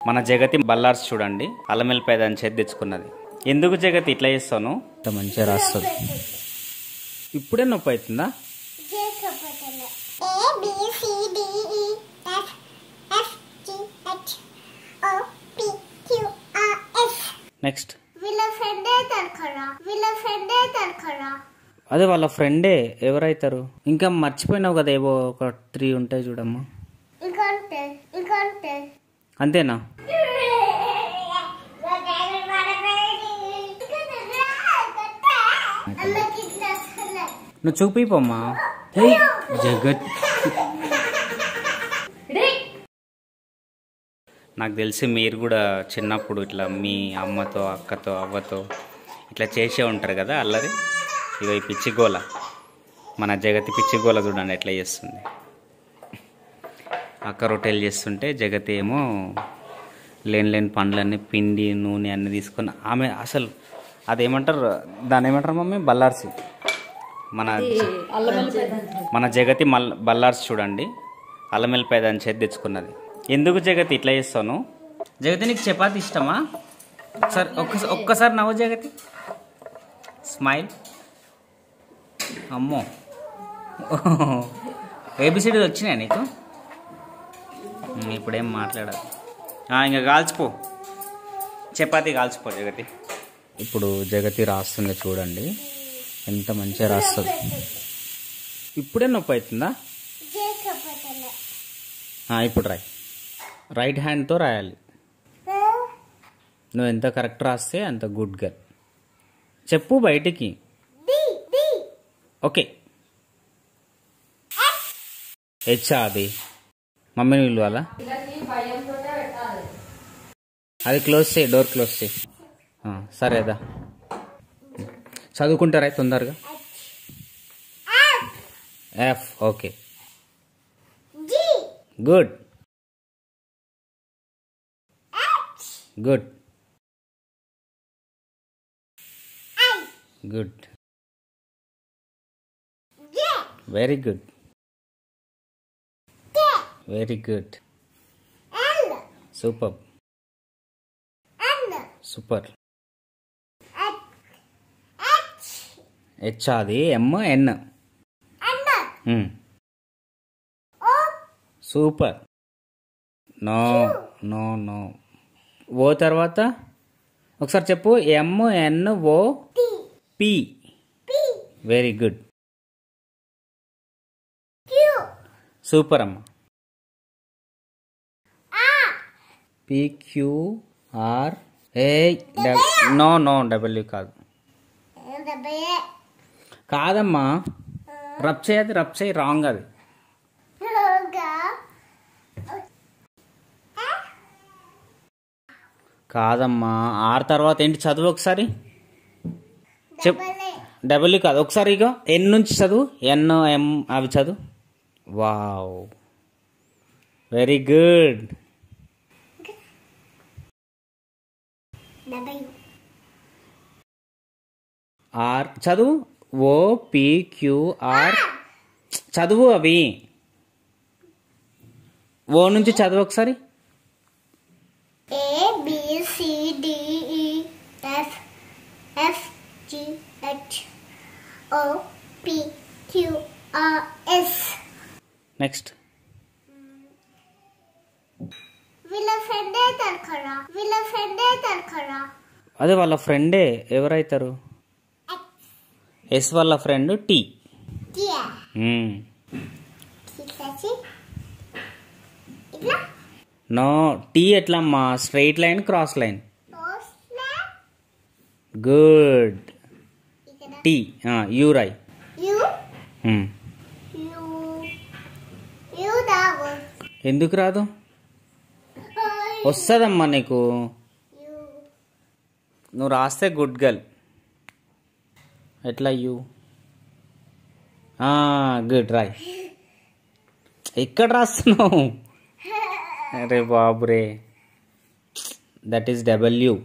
మన జగతి బల్లార్స్ చూడండి అల్లం వెల్లిపాయ దాన్ని చేతి తెచ్చుకున్నది. ఎందుకు జగతి ఇట్లా చేస్తాను? మంచిగా రాస్తుంది. ఇప్పుడే నొప్పి అవుతుందా? నెక్స్ట్ అదే వాళ్ళ ఫ్రెండే ఎవరైతారు? ఇంకా మర్చిపోయినావు కదా, ఏవో ఒక 3 ఉంటాయి చూడమ్మా. అంతేనా? నువ్వు చూపిపోమ్మా. జగత్ నాకు తెలిసి మీరు కూడా చిన్నప్పుడు ఇట్లా మీ అమ్మతో అక్కతో అవ్వతో ఇట్లా చేసే ఉంటారు కదా అల్లరి. ఇగో ఈ పిచ్చిగోల, మన జగతి పిచ్చిగోల చూడండి ఎట్లా చేస్తుంది. అక్క రొట్టెలు చేస్తుంటే జగతి ఏమో లేని పండ్లన్నీ పిండి నూనె అన్నీ తీసుకొని ఆమె అసలు అదేమంటారు, దాన్ని ఏమంటారు మమ్మీ? బల్లార్సి. మన జగతి బల్లార్సి చూడండి అల్లం వెల్లిపాయ దాన్ని చేతి తెచ్చుకున్నది. ఎందుకు జగతి ఇట్లా చేస్తాను? జగతి నీకు చపాతి ఇష్టమా? ఒక్కసారి నవ్వు జగతి, స్మైల్. అమ్మో, ఏబిసిడి వచ్చినాయి నీకు? ఇప్పుడేం మాట్లాడాలి. ఇంకా కాల్చిపో, చపాతి కాల్చిపో జగతి. ఇప్పుడు జగతి రాస్తుంది చూడండి, ఎంత మంచిగా రాస్తుంది. ఇప్పుడే నొప్పి అవుతుందా? ఇప్పుడు రాయి, రైట్ హ్యాండ్తో రాయాలి. నువ్వు ఎంత కరెక్ట్ రాస్తే అంత గుడ్ గర్ల్. చెప్పు బయటికి. ఓకే, హెచ్చా అది మమ్మీని పిలవాలా? అది క్లోజ్ చేయి, డోర్ క్లోజ్ చేయి. సరేదా, చదువుకుంటారా తొందరగా? F. Okay, good good good, very good, very good, super super. H అది MN. Super. No no no, O తర్వాత ఒకసారి చెప్పు. MNOP. వెరీ గుడ్, సూపర్ అమ్మ. PQR. నో నో, W కాదు. కాదమ్మా, రబ్ చేయదు, రబ్ చేయి, రాంగ్ అది. కాదమ్మా, R తర్వాత ఏంటి చదువు ఒకసారి చెప్పు. W కాదు, ఒకసారి ఇగో N నుంచి చదువు, NM అవి చదువు. Wow, very good. R చదువు, OPQR చదువు. అవి ఓ నుంచి చదువు ఒకసారి. నెక్స్ట్. అదే వాళ్ళ ఫ్రెండే ఎవరైతారు? ఎస్ వాళ్ళ ఫ్రెండ్ T. నో, T ఎట్లమ్మా? Straight line, cross line. Good. T. U రాయ్. ఎందుకు రాదు? వస్తుందమ్మా నీకు, నువ్వు రాస్తే గుడ్ గర్ల్. ఎట్లా? యూ. గుడ్, రాయ్. ఎక్కడ రాస్తున్నావు? అరే బాబురే, దట్ ఈస్ W.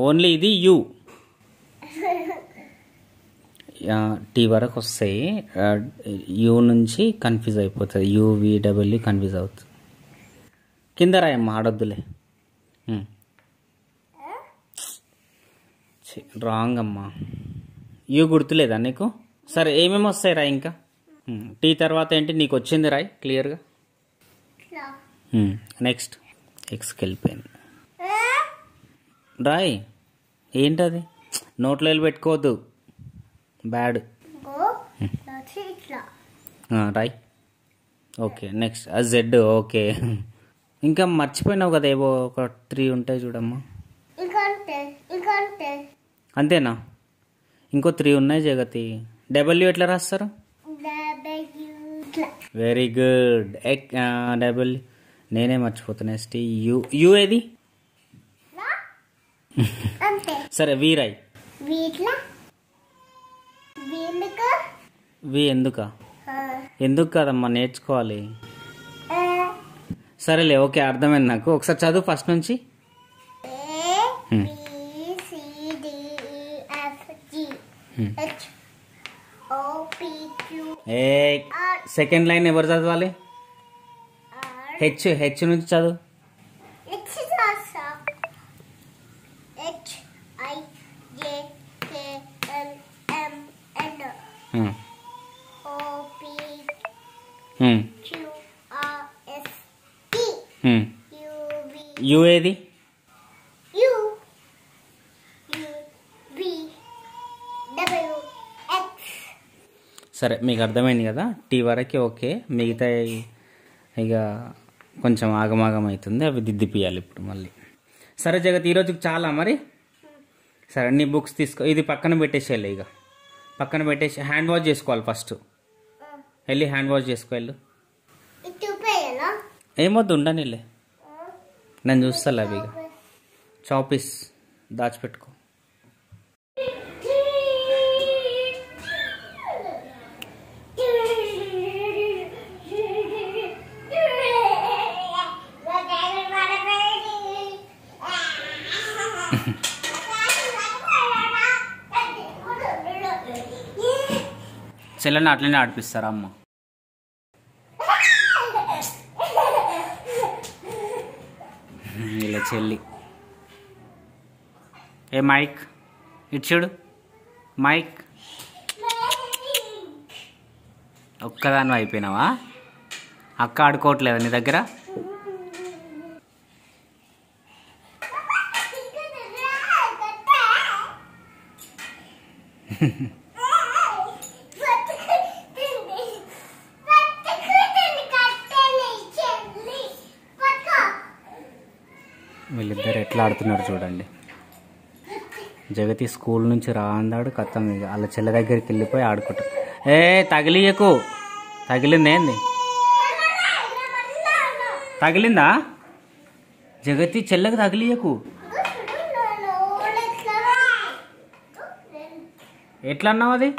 ఓన్లీ ఇది యూ. T వరకు వస్తాయి, యూ నుంచి కన్ఫ్యూజ్ అయిపోతుంది. UVW కన్ఫ్యూజ్ అవుతుంది. కింద రాయమ్మా, ఆడొద్దులే. రాంగ్ అమ్మా. యూ గుర్తులేదా నీకు? సరే, ఏమేమి వస్తాయి రాయి ఇంకా. టీ తర్వాత ఏంటి నీకు వచ్చింది రాయి క్లియర్గా. నెక్స్ట్ ఎక్స్కి వెళ్ళిపోయింది. రాయ్. ఏంటది? నోట్లో వెళ్ళి పెట్టుకోవద్దు, బ్యాడ్. రాయ్. Okay, next Z. ఓకే, ఇంకా మర్చిపోయినావు కదా, ఏవో ఒక 3 ఉంటాయి చూడమ్మా. అంతేనా? ఇంకో 3 ఉన్నాయి జగతి. డబ్ల్యూ ఎట్లా రాస్తారు? Very good. డబ్ల్యూ నేనే మర్చిపోతున్నా. యూ. యూ ఏది? సరే, వి రాయ్. వి ఎందుకా? ఎందుకు కాదమ్మా, నేర్చుకోవాలి. సరేలే, ఓకే, అర్థమైంది నాకు. ఒకసారి చదువు ఫస్ట్ నుంచి. సెకండ్ లైన్ ఎవరు చదవాలి? హెచ్ నుంచి చదువు. యూ ఏది? సరే, మీకు అర్థమైంది కదా టీ వరకు. ఓకే, మిగతా ఇక కొంచెం ఆగమాగం అవుతుంది, అవి దిద్దిపియాలి ఇప్పుడు మళ్ళీ. సరే జగత్, ఈరోజుకి చాలా మరి. సరే, నీ బుక్స్ తీసుకో, ఇది పక్కన పెట్టేసేయాలి. ఇక పక్కన పెట్టేసి హ్యాండ్ వాష్ చేసుకోవాలి ఫస్ట్. వెళ్ళి హ్యాండ్ వాష్ చేసుకో వెళ్ళు. ఏమొద్దు, ఉండనిలే, నేను చూస్తాలే అవి. ఇక చాపీస్ దాచిపెట్టుకో. చెల్లెని అట్లనే ఆడిపిస్తారా అమ్మ? ఇలా చెల్లి. ఏ మైక్ ఇచ్చుడు, మైక్. ఒక్కదాన్ని అయిపోయినావా? అక్క ఆడుకోవట్లేదా నీ దగ్గర? వీళ్ళిద్దరు ఎట్లా ఆడుతున్నారు చూడండి. జగతి స్కూల్ నుంచి రాందాడు కథం, ఇక వాళ్ళ చెల్లె దగ్గరికి వెళ్ళిపోయి ఆడుకుంటారు. తగిలియకు. తగిలింది ఏంది? తగిలిందా? జగతి చెల్లెకి తగిలియకు. ఎట్లా అన్నావు అది?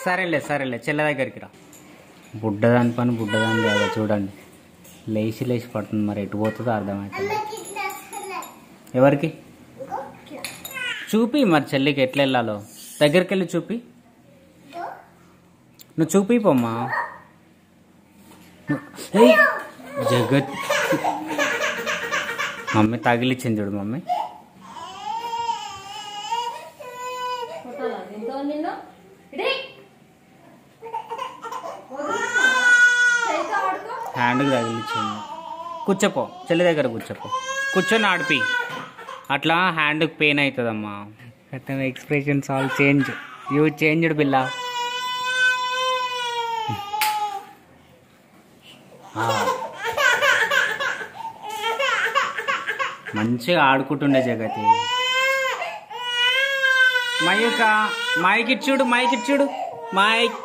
సరేలే సరేలే, చెల్లె దగ్గరికి రా. బుడ్డదాని పని బుడ్డదాని లేదా చూడండి, లేచి లేచి పడుతుంది. మరి ఎటు పోతుందో అర్థమవుతుంది. ఎవరికి చూపి మరి, చెల్లికి ఎట్లా వెళ్ళాలో దగ్గరికి వెళ్ళి చూపి. నువ్వు చూపిపోమ్మా. జగత్ మమ్మీ తగిలిచ్చింది చూడు మమ్మీ. హ్యాండ్కి తగిలిచ్చింది. కూర్చోపో, చెల్లి దగ్గర కూర్చోపో. కూర్చొని ఆడిపి. అట్లా హ్యాండ్కి పెయిన్ అవుతుందమ్మా. Expressions all change. You changed బిల్లా. మంచిగా ఆడుకుంటుండే జగతి. మైక్ ఇచ్చుడు, మైక్ ఇచ్చుడు, మైక్.